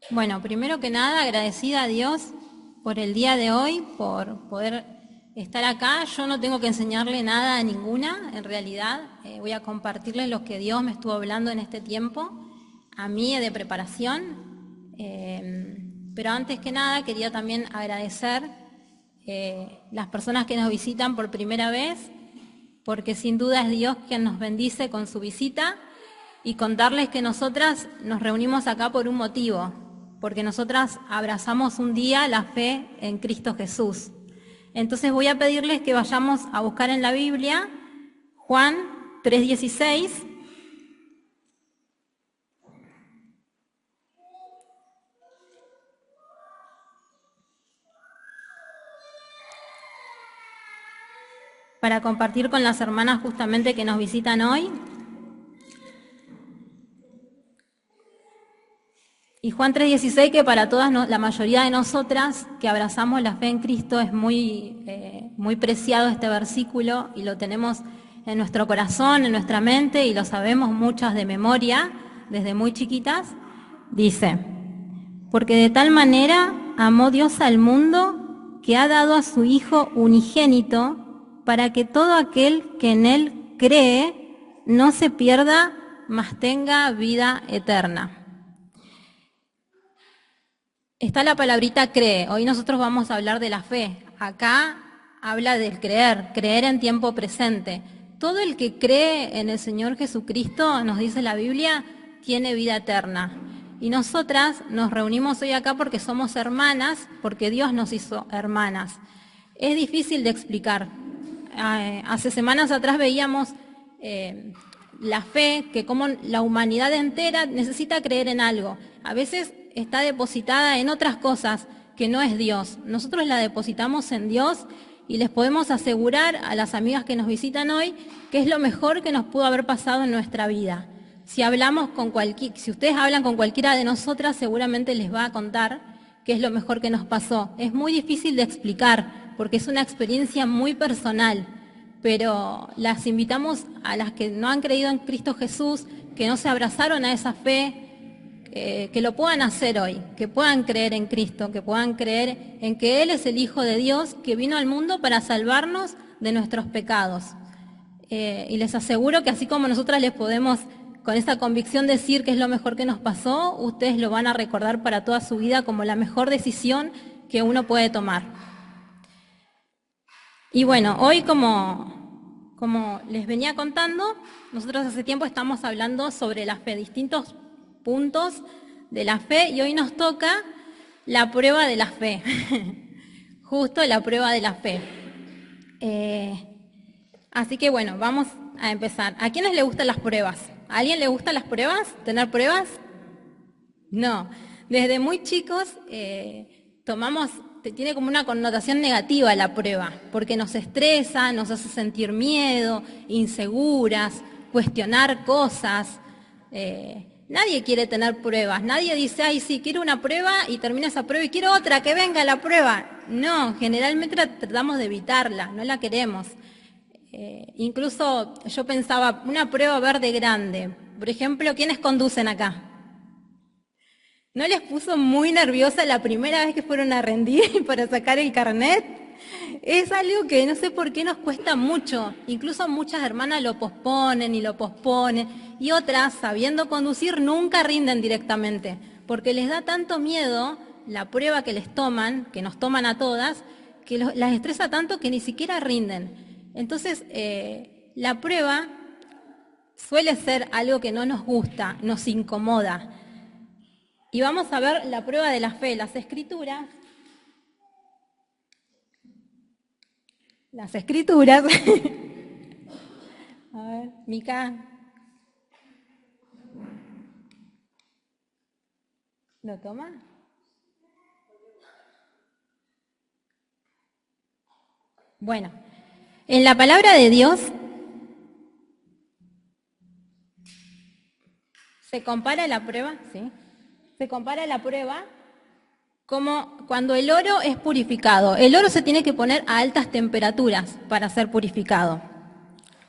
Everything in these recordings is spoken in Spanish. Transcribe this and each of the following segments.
Bueno, primero que nada, agradecida a Dios por el día de hoy, por poder estar acá. Yo no tengo que enseñarle nada a ninguna, en realidad. Voy a compartirle lo que Dios me estuvo hablando en este tiempo, a mí de preparación. Pero antes que nada, quería también agradecer las personas que nos visitan por primera vez, porque sin duda es Dios quien nos bendice con su visita, y contarles que nosotras nos reunimos acá por un motivo, porque nosotras abrazamos un día la fe en Cristo Jesús. Entonces voy a pedirles que vayamos a buscar en la Biblia Juan 3:16, para compartir con las hermanas justamente que nos visitan hoy. Y Juan 3:16, que para todas, la mayoría de nosotras que abrazamos la fe en Cristo, es muy preciado este versículo y lo tenemos en nuestro corazón, en nuestra mente, y lo sabemos muchas de memoria desde muy chiquitas. Dice: porque de tal manera amó Dios al mundo que ha dado a su Hijo unigénito, para que todo aquel que en Él cree no se pierda, mas tenga vida eterna. Está la palabrita cree. Hoy nosotros vamos a hablar de la fe. Acá habla del creer, creer en tiempo presente. Todo el que cree en el Señor Jesucristo, nos dice la Biblia, tiene vida eterna. Y nosotras nos reunimos hoy acá porque somos hermanas, porque Dios nos hizo hermanas. Es difícil de explicar. Hace semanas atrás veíamos la fe, que como la humanidad entera necesita creer en algo. A veces está depositada en otras cosas que no es Dios. Nosotros la depositamos en Dios y les podemos asegurar a las amigas que nos visitan hoy que es lo mejor que nos pudo haber pasado en nuestra vida. Si ustedes hablan con cualquiera de nosotras, seguramente les va a contar qué es lo mejor que nos pasó. Es muy difícil de explicar porque es una experiencia muy personal, pero las invitamos a las que no han creído en Cristo Jesús, que no se abrazaron a esa fe, que lo puedan hacer hoy, que puedan creer en Cristo, que puedan creer en que Él es el Hijo de Dios que vino al mundo para salvarnos de nuestros pecados. Y les aseguro que así como nosotras les podemos con esa convicción decir que es lo mejor que nos pasó, ustedes lo van a recordar para toda su vida como la mejor decisión que uno puede tomar. Y bueno, hoy como les venía contando, nosotros hace tiempo estamos hablando sobre la fe, distintos puntos de la fe, y hoy nos toca la prueba de la fe, justo la prueba de la fe. Así que bueno, vamos a empezar. ¿A quiénes les gustan las pruebas? ¿A alguien le gustan las pruebas? ¿Tener pruebas? No. Desde muy chicos tiene como una connotación negativa la prueba, porque nos estresa, nos hace sentir miedo, inseguras, cuestionar cosas. Nadie quiere tener pruebas, nadie dice, ay, sí, quiero una prueba y termina esa prueba y quiero otra, que venga la prueba. No, generalmente tratamos de evitarla, no la queremos. Incluso yo pensaba, una prueba verde grande. Por ejemplo, ¿quiénes conducen acá? ¿No les puso muy nerviosa la primera vez que fueron a rendir para sacar el carnet? Es algo que no sé por qué nos cuesta mucho. Incluso muchas hermanas lo posponen y lo posponen. Y otras, sabiendo conducir, nunca rinden directamente. Porque les da tanto miedo la prueba que les toman, que nos toman a todas, que las estresa tanto que ni siquiera rinden. Entonces, la prueba suele ser algo que no nos gusta, nos incomoda. Y vamos a ver la prueba de la fe, las escrituras. Las escrituras. A ver, Mica. ¿Lo toma? Bueno, en la palabra de Dios se compara la prueba, ¿sí? Se compara la prueba como cuando el oro es purificado. El oro se tiene que poner a altas temperaturas para ser purificado.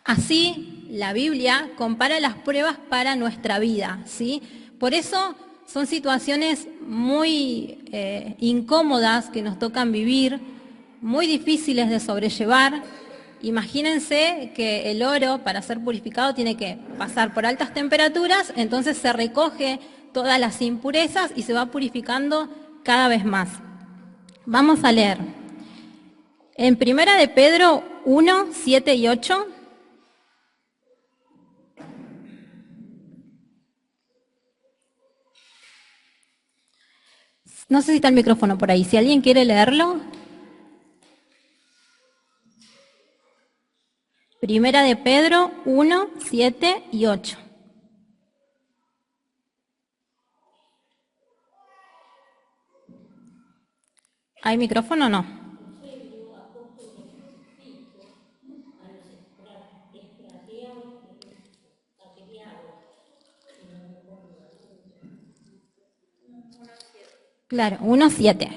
Así, la Biblia compara las pruebas para nuestra vida, ¿sí? Por eso son situaciones muy incómodas que nos tocan vivir, muy difíciles de sobrellevar. Imagínense que el oro, para ser purificado, tiene que pasar por altas temperaturas, entonces se recoge todas las impurezas y se va purificando cada vez más. Vamos a leer. En 1 de Pedro 1, 7 y 8. No sé si está el micrófono por ahí. Si alguien quiere leerlo. 1 de Pedro 1, 7 y 8. ¿Hay micrófono o no? Claro, 1, 7.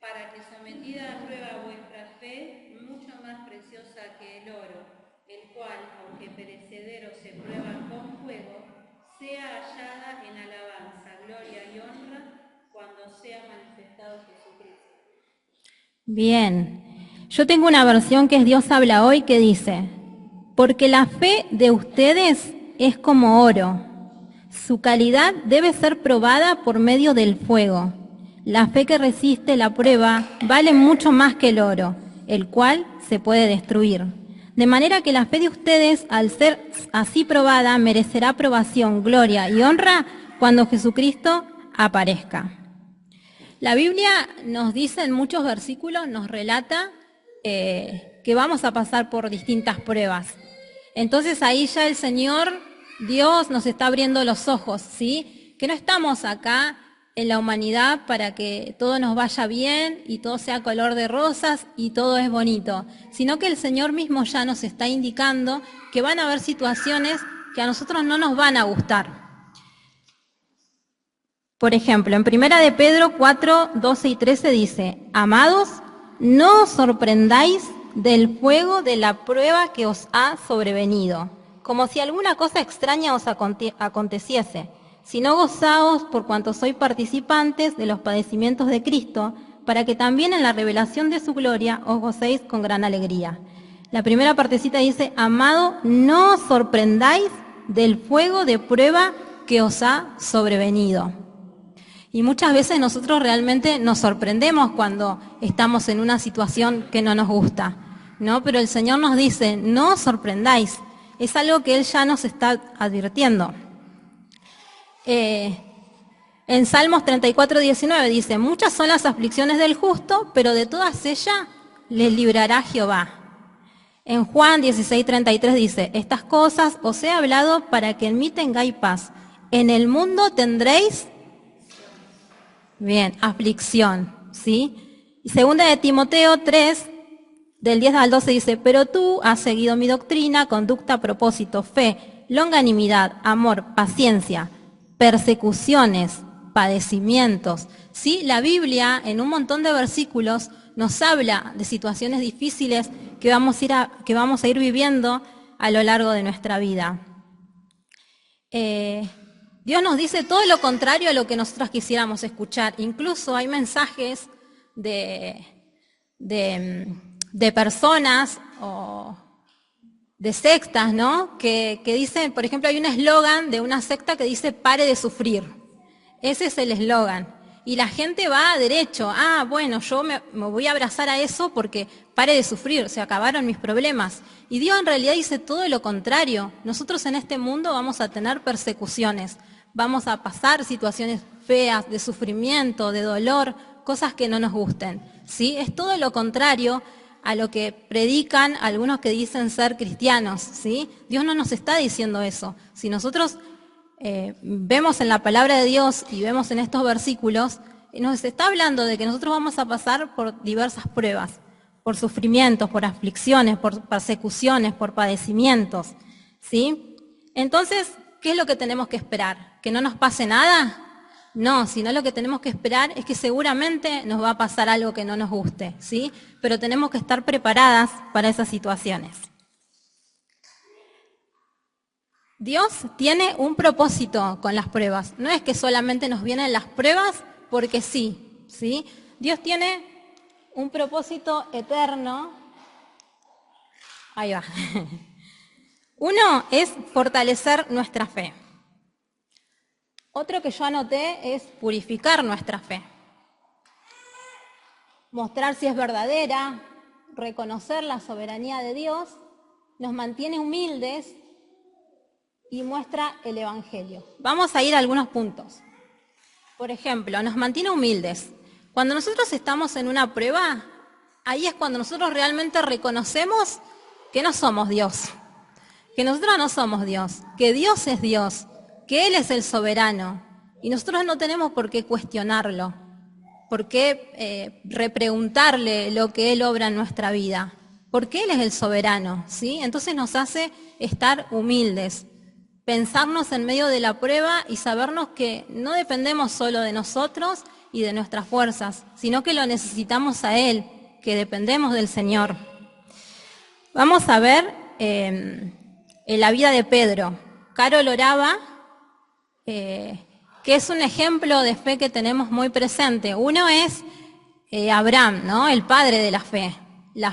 Para que sometida a prueba vuestra fe, mucho más preciosa que el oro, el cual, aunque perecedero se prueba con fuego, sea hallada en alabanza, gloria y honra cuando sea manifestado Jesucristo. Bien. Yo tengo una versión que es Dios habla hoy que dice, porque la fe de ustedes es como oro. Su calidad debe ser probada por medio del fuego. La fe que resiste la prueba vale mucho más que el oro, el cual se puede destruir. De manera que la fe de ustedes, al ser así probada, merecerá aprobación, gloria y honra cuando Jesucristo aparezca. La Biblia nos dice en muchos versículos, nos relata que vamos a pasar por distintas pruebas. Entonces ahí ya el Señor, Dios, nos está abriendo los ojos, ¿sí? Que no estamos acá en la humanidad para que todo nos vaya bien y todo sea color de rosas y todo es bonito, sino que el Señor mismo ya nos está indicando que van a haber situaciones que a nosotros no nos van a gustar. Por ejemplo, en 1 de Pedro 4, 12 y 13 dice, amados, no os sorprendáis del fuego de la prueba que os ha sobrevenido, como si alguna cosa extraña os aconteciese, sino gozaos por cuanto sois participantes de los padecimientos de Cristo, para que también en la revelación de su gloria os gocéis con gran alegría. La primera partecita dice, amado, no os sorprendáis del fuego de prueba que os ha sobrevenido. Y muchas veces nosotros realmente nos sorprendemos cuando estamos en una situación que no nos gusta, ¿no? Pero el Señor nos dice, no os sorprendáis. Es algo que Él ya nos está advirtiendo. En Salmos 34, 19 dice, muchas son las aflicciones del justo, pero de todas ellas les librará Jehová. En Juan 16, 33 dice, estas cosas os he hablado para que en mí tengáis paz. En el mundo tendréis aflicción, ¿sí? Y segunda de Timoteo 3, del 10 al 12 dice, pero tú has seguido mi doctrina, conducta, propósito, fe, longanimidad, amor, paciencia, persecuciones, padecimientos, ¿sí? La Biblia, en un montón de versículos, nos habla de situaciones difíciles que vamos a ir viviendo a lo largo de nuestra vida. Dios nos dice todo lo contrario a lo que nosotros quisiéramos escuchar. Incluso hay mensajes de personas o de sectas, ¿no? Que dicen, por ejemplo, hay un eslogan de una secta que dice pare de sufrir. Ese es el eslogan. Y la gente va derecho. Bueno, yo me voy a abrazar a eso porque pare de sufrir, se acabaron mis problemas. Y Dios en realidad dice todo lo contrario. Nosotros en este mundo vamos a tener persecuciones. Vamos a pasar situaciones feas, de sufrimiento, de dolor, cosas que no nos gusten, ¿sí? Es todo lo contrario a lo que predican algunos que dicen ser cristianos, ¿sí? Dios no nos está diciendo eso. Si nosotros vemos en la palabra de Dios y vemos en estos versículos, nos está hablando de que nosotros vamos a pasar por diversas pruebas, por sufrimientos, por aflicciones, por persecuciones, por padecimientos, ¿sí? Entonces, ¿qué es lo que tenemos que esperar? ¿Que no nos pase nada? No, sino lo que tenemos que esperar es que seguramente nos va a pasar algo que no nos guste, ¿sí? Pero tenemos que estar preparadas para esas situaciones. Dios tiene un propósito con las pruebas. No es que solamente nos vienen las pruebas porque sí, ¿sí? Dios tiene un propósito eterno. Ahí va. Uno es fortalecer nuestra fe. Otro que yo anoté es purificar nuestra fe. Mostrar si es verdadera, reconocer la soberanía de Dios, nos mantiene humildes y muestra el Evangelio. Vamos a ir a algunos puntos. Por ejemplo, nos mantiene humildes. Cuando nosotros estamos en una prueba, ahí es cuando nosotros realmente reconocemos que no somos Dios, que nosotros no somos Dios, que Dios es Dios, que Él es el soberano y nosotros no tenemos por qué cuestionarlo, por qué repreguntarle lo que Él obra en nuestra vida, porque Él es el soberano, ¿sí? Entonces nos hace estar humildes, pensarnos en medio de la prueba y sabernos que no dependemos solo de nosotros y de nuestras fuerzas, sino que lo necesitamos a Él, que dependemos del Señor. Vamos a ver en la vida de Pedro. Carol oraba, que es un ejemplo de fe que tenemos muy presente. Uno es Abraham, ¿no? El padre de la fe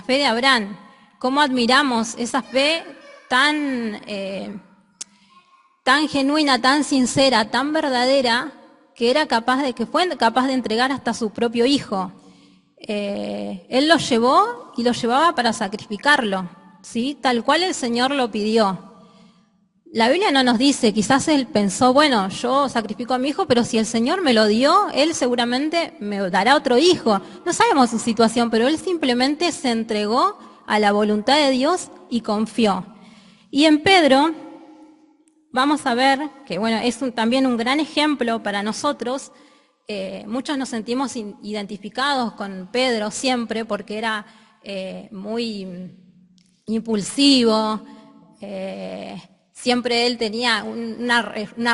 de Abraham. ¿Cómo admiramos esa fe tan genuina, tan sincera, tan verdadera, que fue capaz de entregar hasta su propio hijo? Él lo llevó y lo llevaba para sacrificarlo, ¿sí? Tal cual el Señor lo pidió. La Biblia no nos dice, quizás él pensó, bueno, yo sacrifico a mi hijo, pero si el Señor me lo dio, él seguramente me dará otro hijo. No sabemos su situación, pero él simplemente se entregó a la voluntad de Dios y confió. Y en Pedro vamos a ver que, bueno, es también un gran ejemplo para nosotros. Muchos nos sentimos identificados con Pedro siempre porque era muy impulsivo. Siempre él tenía una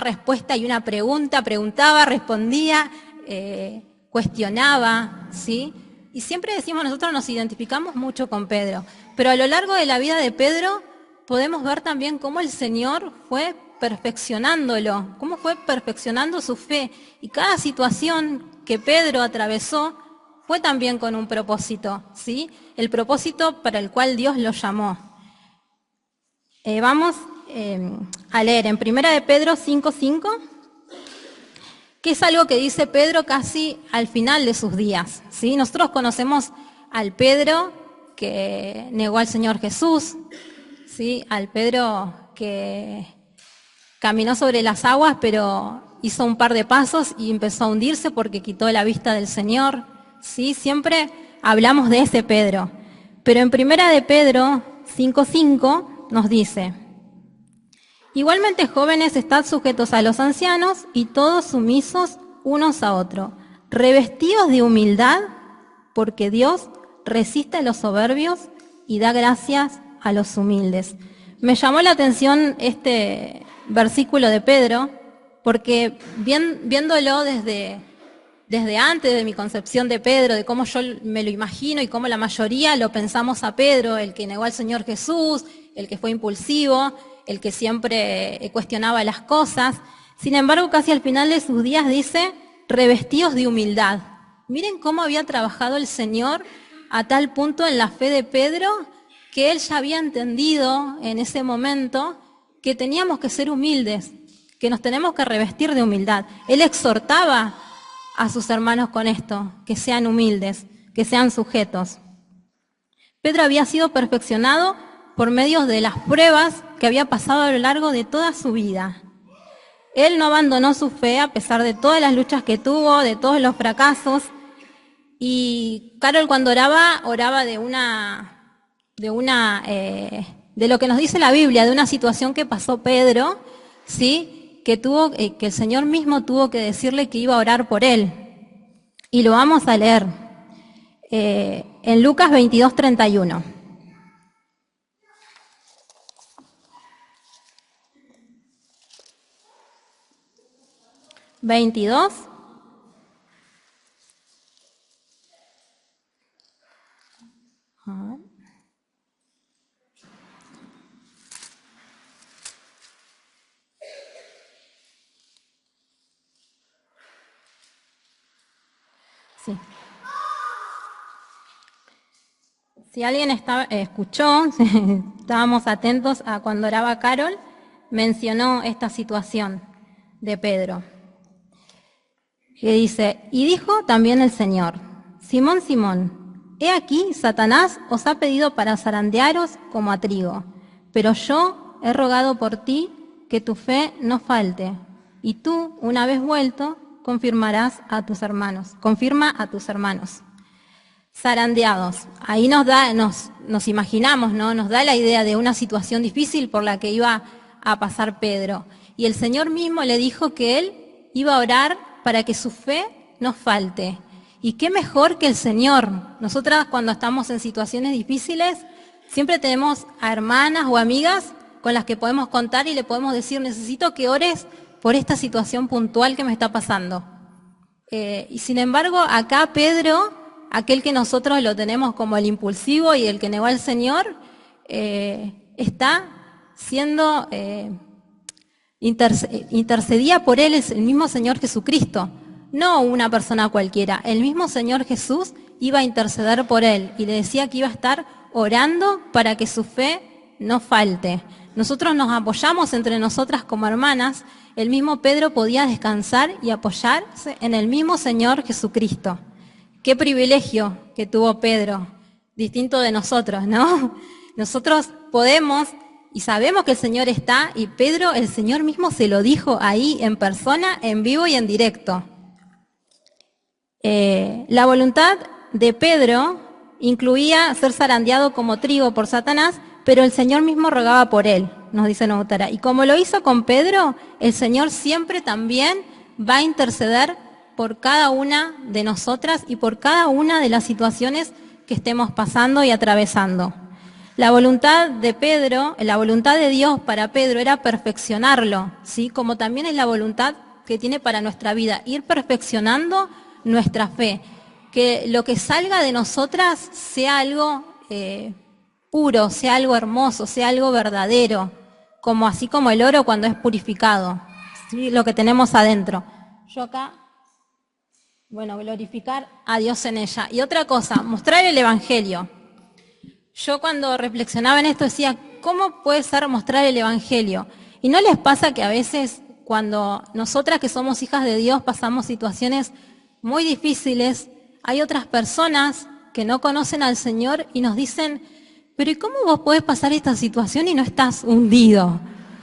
respuesta y una pregunta, preguntaba, respondía, cuestionaba, ¿sí? Y siempre decimos, nosotros nos identificamos mucho con Pedro, pero a lo largo de la vida de Pedro podemos ver también cómo el Señor fue perfeccionándolo, cómo fue perfeccionando su fe. Y cada situación que Pedro atravesó fue también con un propósito, ¿sí? El propósito para el cual Dios lo llamó. Vamos a leer en 1 de Pedro 5:5, que es algo que dice Pedro casi al final de sus días, ¿sí? Nosotros conocemos al Pedro que negó al Señor Jesús, ¿sí? Al Pedro que caminó sobre las aguas, pero hizo un par de pasos y empezó a hundirse porque quitó la vista del Señor, ¿sí? Siempre hablamos de ese Pedro. Pero en 1 de Pedro 5:5 nos dice: igualmente, jóvenes, estad sujetos a los ancianos y todos sumisos unos a otros, revestidos de humildad, porque Dios resiste a los soberbios y da gracias a los humildes. Me llamó la atención este versículo de Pedro, porque viéndolo desde antes de mi concepción de Pedro, de cómo yo me lo imagino y cómo la mayoría lo pensamos a Pedro, el que negó al Señor Jesús, el que fue impulsivo, el que siempre cuestionaba las cosas. Sin embargo, casi al final de sus días dice, revestidos de humildad. Miren cómo había trabajado el Señor a tal punto en la fe de Pedro, que él ya había entendido en ese momento que teníamos que ser humildes, que nos tenemos que revestir de humildad. Él exhortaba a sus hermanos con esto, que sean humildes, que sean sujetos. Pedro había sido perfeccionado por medio de las pruebas que había pasado a lo largo de toda su vida. Él no abandonó su fe a pesar de todas las luchas que tuvo, de todos los fracasos. Y Carol, cuando oraba de lo que nos dice la Biblia, de una situación que pasó Pedro, ¿sí? Que el Señor mismo tuvo que decirle que iba a orar por él. Y lo vamos a leer en Lucas 22:31. 22. A ver. Sí. Si alguien escuchó, estábamos atentos a cuando oraba Carol, mencionó esta situación de Pedro, que dice, y dijo también el Señor, Simón, Simón, he aquí Satanás os ha pedido para zarandearos como a trigo, pero yo he rogado por ti que tu fe no falte, y tú, una vez vuelto, confirma a tus hermanos. Zarandeados. Ahí nos imaginamos, ¿no? Nos da la idea de una situación difícil por la que iba a pasar Pedro. Y el Señor mismo le dijo que él iba a orar para que su fe no falte. Y qué mejor que el Señor. Nosotras cuando estamos en situaciones difíciles, siempre tenemos a hermanas o amigas con las que podemos contar y le podemos decir, necesito que ores por esta situación puntual que me está pasando. Y sin embargo, acá Pedro, aquel que nosotros lo tenemos como el impulsivo y el que negó al Señor, está siendo intercedía por él el mismo Señor Jesucristo, no una persona cualquiera. El mismo Señor Jesús iba a interceder por él y le decía que iba a estar orando para que su fe no falte. Nosotros nos apoyamos entre nosotras como hermanas. El mismo Pedro podía descansar y apoyarse en el mismo Señor Jesucristo. Qué privilegio que tuvo Pedro, distinto de nosotros, ¿no? Nosotros podemos y sabemos que el Señor está, y Pedro, el Señor mismo se lo dijo ahí en persona, en vivo y en directo. La voluntad de Pedro incluía ser zarandeado como trigo por Satanás, pero el Señor mismo rogaba por él, nos dice Nautara. Y como lo hizo con Pedro, el Señor siempre también va a interceder por cada una de nosotras y por cada una de las situaciones que estemos pasando y atravesando. La voluntad de Pedro, la voluntad de Dios para Pedro era perfeccionarlo, ¿sí? Como también es la voluntad que tiene para nuestra vida, ir perfeccionando nuestra fe. Que lo que salga de nosotras sea algo puro, sea algo hermoso, sea algo verdadero, como así como el oro cuando es purificado, ¿sí? Lo que tenemos adentro. Yo acá, bueno, glorificar a Dios en ella. Y otra cosa, mostrar el Evangelio. Yo cuando reflexionaba en esto decía, ¿cómo puede ser mostrar el Evangelio? ¿Y no les pasa que a veces cuando nosotras que somos hijas de Dios pasamos situaciones muy difíciles, hay otras personas que no conocen al Señor y nos dicen, pero ¿y cómo vos podés pasar esta situación y no estás hundido?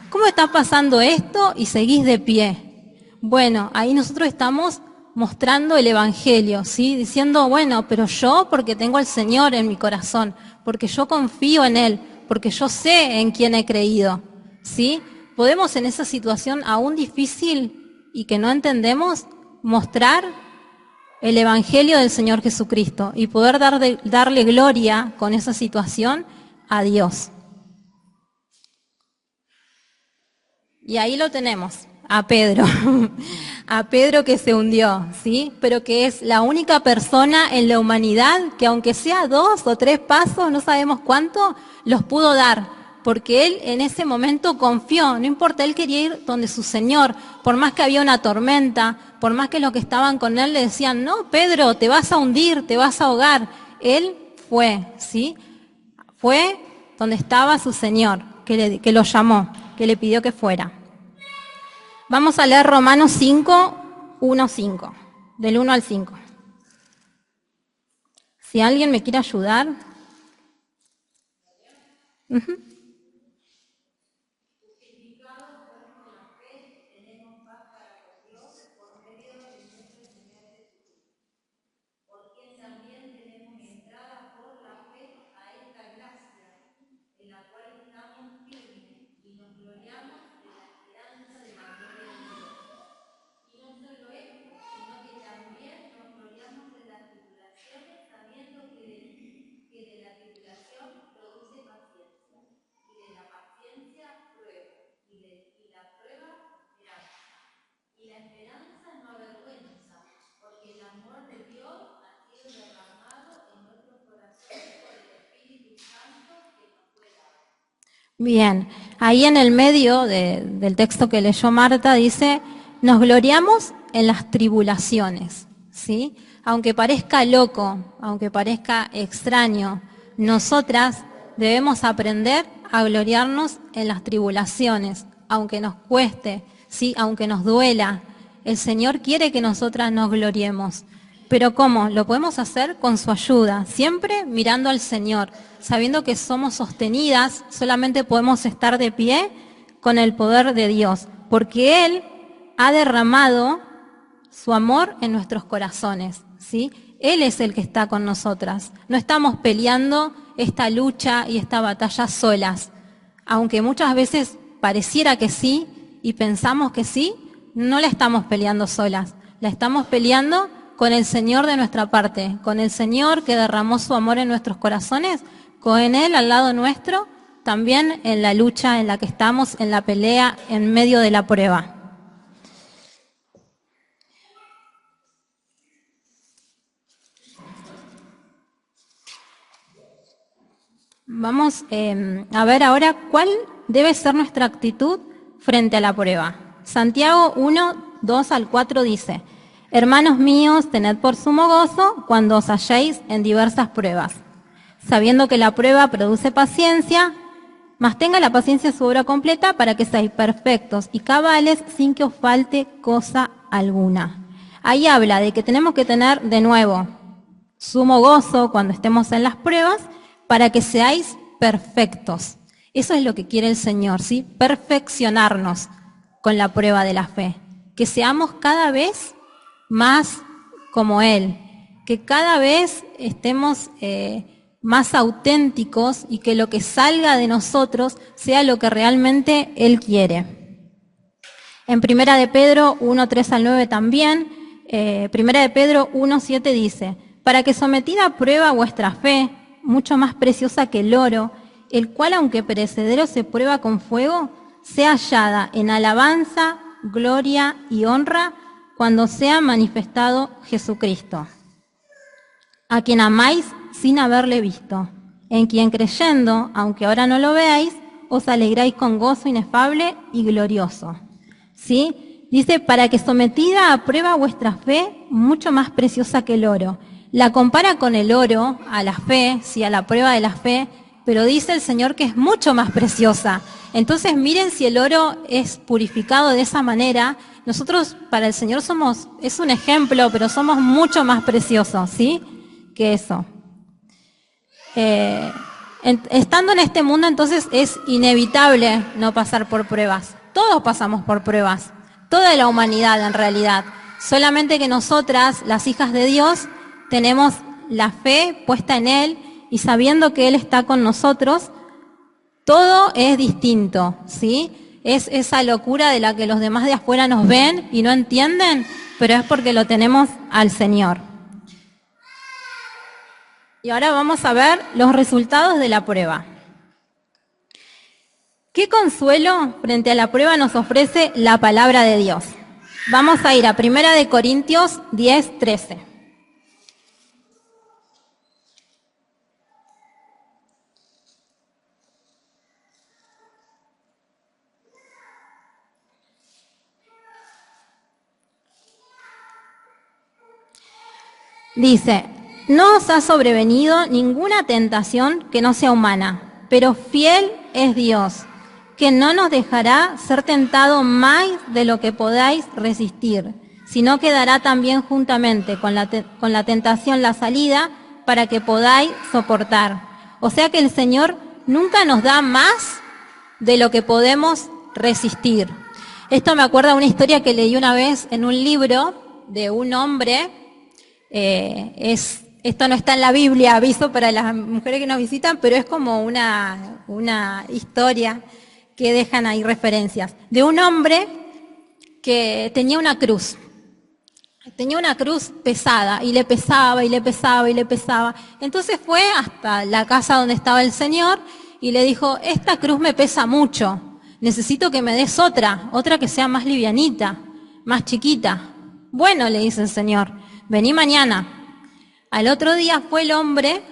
¿Cómo está pasando esto y seguís de pie? Bueno, ahí nosotros estamos mostrando el Evangelio, ¿sí? Diciendo, bueno, pero yo porque tengo al Señor en mi corazón, porque yo confío en Él, porque yo sé en quién he creído, ¿sí? Podemos en esa situación aún difícil y que no entendemos, mostrar el Evangelio del Señor Jesucristo y poder darle gloria con esa situación a Dios. Y ahí lo tenemos, a Pedro, a Pedro que se hundió, ¿sí? Pero que es la única persona en la humanidad que aunque sea 2 o 3 pasos, no sabemos cuánto, los pudo dar, porque él en ese momento confió, no importa, él quería ir donde su Señor, por más que había una tormenta, por más que los que estaban con él le decían, no, Pedro, te vas a hundir, te vas a ahogar, él fue, ¿sí? Fue donde estaba su Señor, que lo llamó, que le pidió que fuera. Vamos a leer Romanos 5, 1, 5, del 1 al 5. Si alguien me quiere ayudar. Uh-huh. Bien, ahí en el medio del texto que leyó Marta dice, nos gloriamos en las tribulaciones, ¿sí? Aunque parezca loco, aunque parezca extraño, nosotras debemos aprender a gloriarnos en las tribulaciones, aunque nos cueste, ¿sí? Aunque nos duela. El Señor quiere que nosotras nos gloriemos. Pero ¿cómo? Lo podemos hacer con su ayuda, siempre mirando al Señor, sabiendo que somos sostenidas, solamente podemos estar de pie con el poder de Dios, porque Él ha derramado su amor en nuestros corazones, ¿sí? Él es el que está con nosotras. No estamos peleando esta lucha y esta batalla solas. Aunque muchas veces pareciera que sí y pensamos que sí, no la estamos peleando solas. La estamos peleando con el Señor de nuestra parte, con el Señor que derramó su amor en nuestros corazones, con Él al lado nuestro, también en la lucha en la que estamos, en la pelea, en medio de la prueba. Vamos a ver ahora cuál debe ser nuestra actitud frente a la prueba. Santiago 1, 2 al 4 dice: Hermanos míos, tened por sumo gozo cuando os halléis en diversas pruebas, sabiendo que la prueba produce paciencia, mas tenga la paciencia su obra completa para que seáis perfectos y cabales sin que os falte cosa alguna. Ahí habla de que tenemos que tener de nuevo sumo gozo cuando estemos en las pruebas para que seáis perfectos. Eso es lo que quiere el Señor, ¿sí? Perfeccionarnos con la prueba de la fe. Que seamos cada vez más como Él. Que cada vez estemos más auténticos y que lo que salga de nosotros sea lo que realmente Él quiere. En Primera de Pedro 1, 3 al 9 también, Primera de Pedro 1, 7 dice: para que sometida a prueba vuestra fe, mucho más preciosa que el oro, el cual aunque perecedero se prueba con fuego, sea hallada en alabanza, gloria y honra cuando sea manifestado Jesucristo, a quien amáis sin haberle visto, en quien creyendo, aunque ahora no lo veáis, os alegráis con gozo inefable y glorioso. ¿Sí? Dice, para que sometida a prueba vuestra fe, mucho más preciosa que el oro. La compara con el oro, a la fe, sí, a la prueba de la fe, pero dice el Señor que es mucho más preciosa. Entonces miren si el oro es purificado de esa manera. Nosotros para el Señor es un ejemplo, pero somos mucho más preciosos, ¿sí? Que eso. Estando en este mundo entonces es inevitable no pasar por pruebas. Todos pasamos por pruebas, toda la humanidad en realidad. Solamente que nosotras, las hijas de Dios, tenemos la fe puesta en Él y sabiendo que Él está con nosotros, todo es distinto, ¿sí? Es esa locura de la que los demás de afuera nos ven y no entienden, pero es porque lo tenemos al Señor. Y ahora vamos a ver los resultados de la prueba. ¿Qué consuelo frente a la prueba nos ofrece la palabra de Dios? Vamos a ir a 1 Corintios 10, 13. Dice: no os ha sobrevenido ninguna tentación que no sea humana, pero fiel es Dios, que no nos dejará ser tentado más de lo que podáis resistir, sino que dará también juntamente con la tentación la salida para que podáis soportar. O sea que el Señor nunca nos da más de lo que podemos resistir. Esto me acuerda de una historia que leí una vez en un libro de un hombre. Esto no está en la Biblia, aviso para las mujeres que nos visitan, pero es como una historia que dejan ahí referencias, de un hombre que tenía una cruz. Tenía una cruz pesada y le pesaba y le pesaba y le pesaba. Entonces fue hasta la casa donde estaba el Señor y le dijo: esta cruz me pesa mucho, necesito que me des otra que sea más livianita, más chiquita. Bueno, le dice el Señor, vení mañana. Al otro día fue el hombre,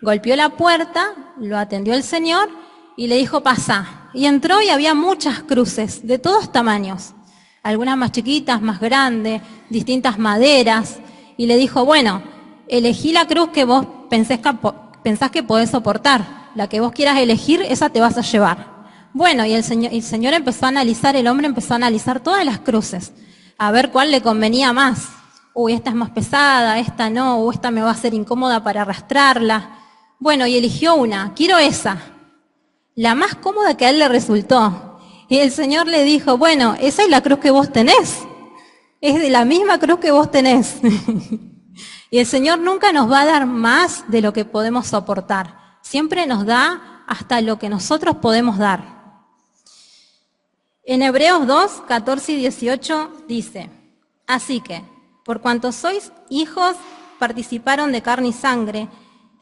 golpeó la puerta, lo atendió el Señor y le dijo: pasa. Y entró y había muchas cruces de todos tamaños, algunas más chiquitas, más grandes, distintas maderas. y le dijo, bueno, elegí la cruz que vos pensás que podés soportar. La que vos quieras elegir, esa te vas a llevar. Bueno, y el Señor empezó a analizar, el hombre empezó a analizar todas las cruces, a ver cuál le convenía más. Uy, esta es más pesada, esta no, o esta me va a ser incómoda para arrastrarla. Bueno, y eligió una, quiero esa, la más cómoda que a él le resultó. Y el Señor le dijo, bueno, esa es la cruz que vos tenés, es de la misma cruz que vos tenés. Y el Señor nunca nos va a dar más de lo que podemos soportar, siempre nos da hasta lo que nosotros podemos dar. En Hebreos 2, 14 y 18 dice, así que, por cuanto sois hijos, participaron de carne y sangre,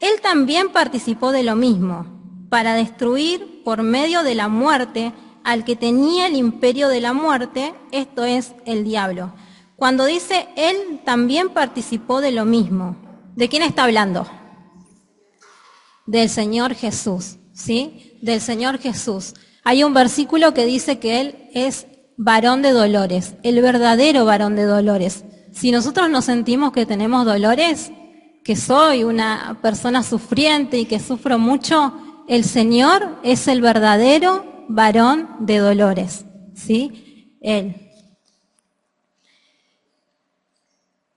él también participó de lo mismo, para destruir por medio de la muerte al que tenía el imperio de la muerte, esto es, el diablo. Cuando dice él también participó de lo mismo, ¿de quién está hablando? Del Señor Jesús, ¿sí? Del Señor Jesús. Hay un versículo que dice que Él es varón de dolores, el verdadero varón de dolores. Si nosotros nos sentimos que tenemos dolores, que soy una persona sufriente y que sufro mucho, el Señor es el verdadero varón de dolores, ¿sí? Él.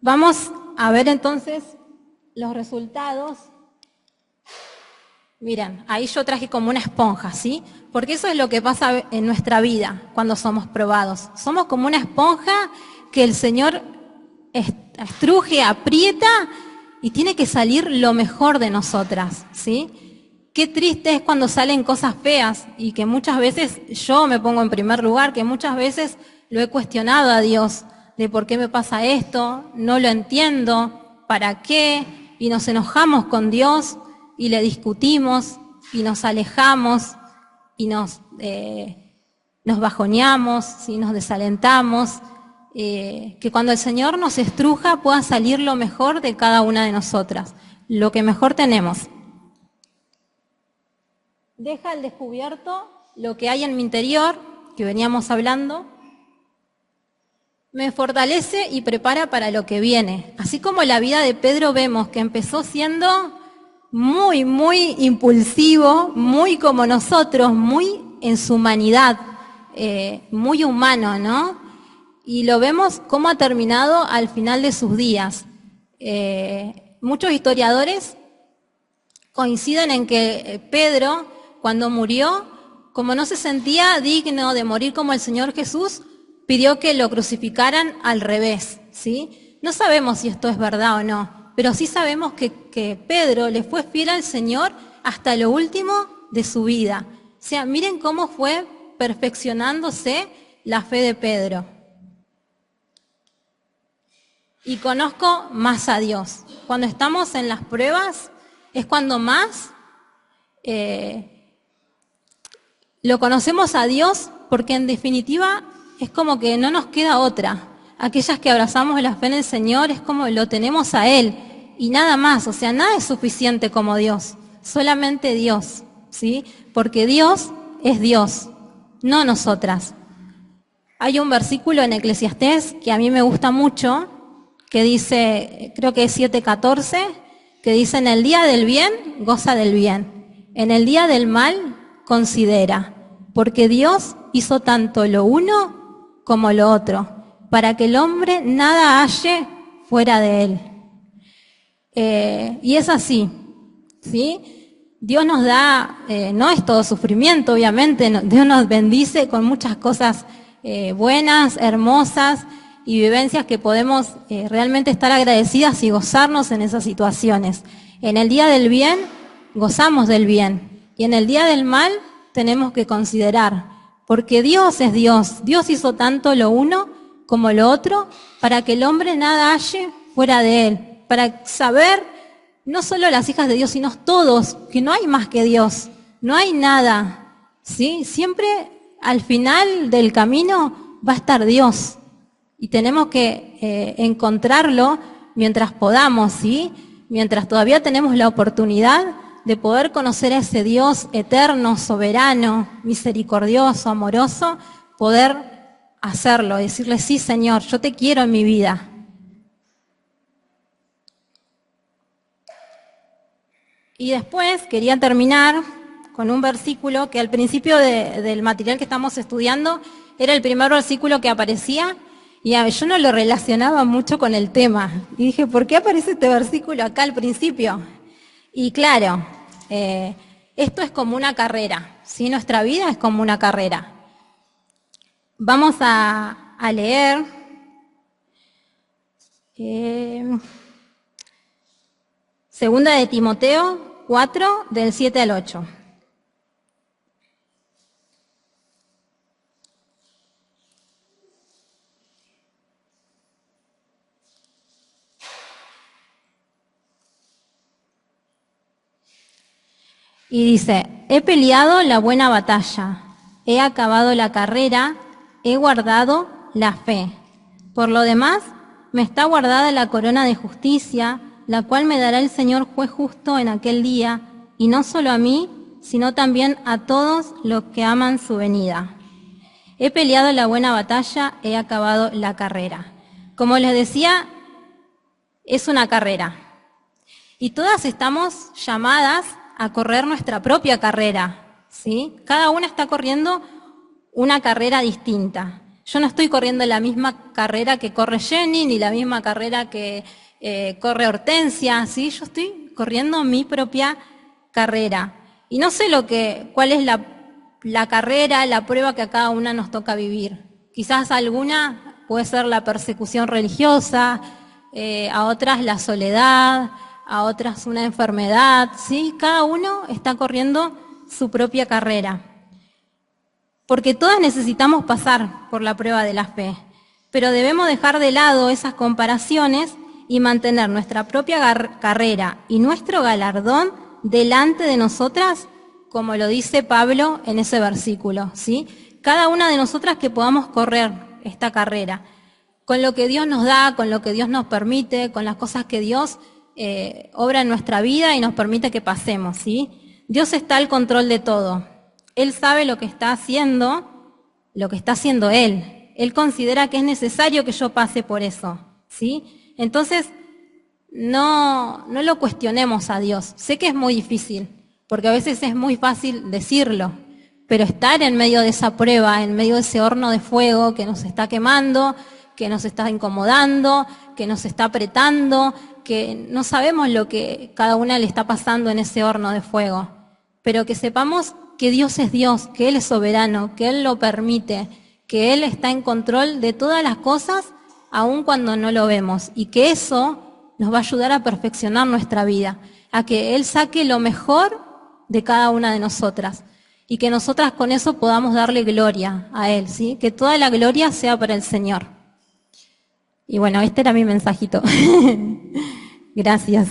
Vamos a ver entonces los resultados. Miren, ahí yo traje como una esponja, ¿sí? Porque eso es lo que pasa en nuestra vida cuando somos probados. Somos como una esponja que el Señor estruje, aprieta y tiene que salir lo mejor de nosotras, ¿sí? Qué triste es cuando salen cosas feas y que muchas veces yo me pongo en primer lugar, que muchas veces lo he cuestionado a Dios de por qué me pasa esto, no lo entiendo, para qué, y nos enojamos con Dios y le discutimos y nos alejamos y nos bajoneamos y nos desalentamos, que cuando el Señor nos estruja pueda salir lo mejor de cada una de nosotras, lo que mejor tenemos. Deja al descubierto lo que hay en mi interior, que veníamos hablando, me fortalece y prepara para lo que viene. Así como la vida de Pedro vemos que empezó siendo muy, muy impulsivo, muy como nosotros, muy en su humanidad, muy humano, ¿no? Y lo vemos cómo ha terminado al final de sus días. Muchos historiadores coinciden en que Pedro, cuando murió, como no se sentía digno de morir como el Señor Jesús, pidió que lo crucificaran al revés, ¿sí? No sabemos si esto es verdad o no, pero sí sabemos que Pedro le fue fiel al Señor hasta lo último de su vida. O sea, miren cómo fue perfeccionándose la fe de Pedro. Y conozco más a Dios. Cuando estamos en las pruebas es cuando más lo conocemos a Dios, porque en definitiva es como que no nos queda otra. Aquellas que abrazamos la fe en el Señor es como lo tenemos a Él y nada más, o sea, nada es suficiente como Dios, solamente Dios, ¿sí? Porque Dios es Dios, no nosotras. Hay un versículo en Eclesiastés que a mí me gusta mucho, que dice, creo que es 7:14, que dice, en el día del bien, goza del bien, en el día del mal, considera, porque Dios hizo tanto lo uno como lo otro, para que el hombre nada halle fuera de él. Y es así, ¿sí? Dios nos da, no es todo sufrimiento, obviamente, Dios nos bendice con muchas cosas buenas, hermosas y vivencias que podemos realmente estar agradecidas y gozarnos en esas situaciones. En el día del bien, gozamos del bien, y en el día del mal tenemos que considerar, porque Dios es Dios, Dios hizo tanto lo uno como lo otro, para que el hombre nada halle fuera de él, para saber, no solo las hijas de Dios, sino todos, que no hay más que Dios, no hay nada, ¿sí? Siempre al final del camino va a estar Dios, y tenemos que encontrarlo mientras podamos, ¿sí? Mientras todavía tenemos la oportunidad de poder conocer a ese Dios eterno, soberano, misericordioso, amoroso, poder hacerlo, decirle, sí, Señor, yo te quiero en mi vida. Y después quería terminar con un versículo que al principio del material que estamos estudiando era el primer versículo que aparecía y yo no lo relacionaba mucho con el tema. Y dije, ¿por qué aparece este versículo acá al principio? Y claro, esto es como una carrera, ¿sí? Nuestra vida es como una carrera. Vamos a leer Segunda de Timoteo 4, del 7 al 8. Y dice, he peleado la buena batalla, he acabado la carrera, he guardado la fe. Por lo demás, me está guardada la corona de justicia, la cual me dará el Señor juez justo en aquel día, y no solo a mí, sino también a todos los que aman su venida. He peleado la buena batalla, he acabado la carrera. Como les decía, es una carrera. Y todas estamos llamadas a correr nuestra propia carrera, ¿sí? Cada una está corriendo una carrera distinta. Yo no estoy corriendo la misma carrera que corre Jenny, ni la misma carrera que corre Hortensia, ¿sí? Yo estoy corriendo mi propia carrera. Y no sé cuál es la carrera, la prueba que a cada una nos toca vivir. Quizás alguna puede ser la persecución religiosa, a otras la soledad, a otras una enfermedad, ¿sí? Cada uno está corriendo su propia carrera. Porque todas necesitamos pasar por la prueba de la fe, pero debemos dejar de lado esas comparaciones y mantener nuestra propia carrera y nuestro galardón delante de nosotras, como lo dice Pablo en ese versículo, ¿sí? Cada una de nosotras que podamos correr esta carrera, con lo que Dios nos da, con lo que Dios nos permite, con las cosas que Dios obra en nuestra vida y nos permite que pasemos, ¿sí? Dios está al control de todo. Él sabe lo que está haciendo Él. Él considera que es necesario que yo pase por eso, ¿sí? Entonces, no lo cuestionemos a Dios. Sé que es muy difícil, porque a veces es muy fácil decirlo, pero estar en medio de esa prueba, en medio de ese horno de fuego que nos está quemando, que nos está incomodando, que nos está apretando, que no sabemos lo que cada una le está pasando en ese horno de fuego, pero que sepamos que Dios es Dios, que Él es soberano, que Él lo permite, que Él está en control de todas las cosas, aun cuando no lo vemos, y que eso nos va a ayudar a perfeccionar nuestra vida, a que Él saque lo mejor de cada una de nosotras, y que nosotras con eso podamos darle gloria a Él, ¿sí? Que toda la gloria sea para el Señor. Y bueno, este era mi mensajito. Gracias.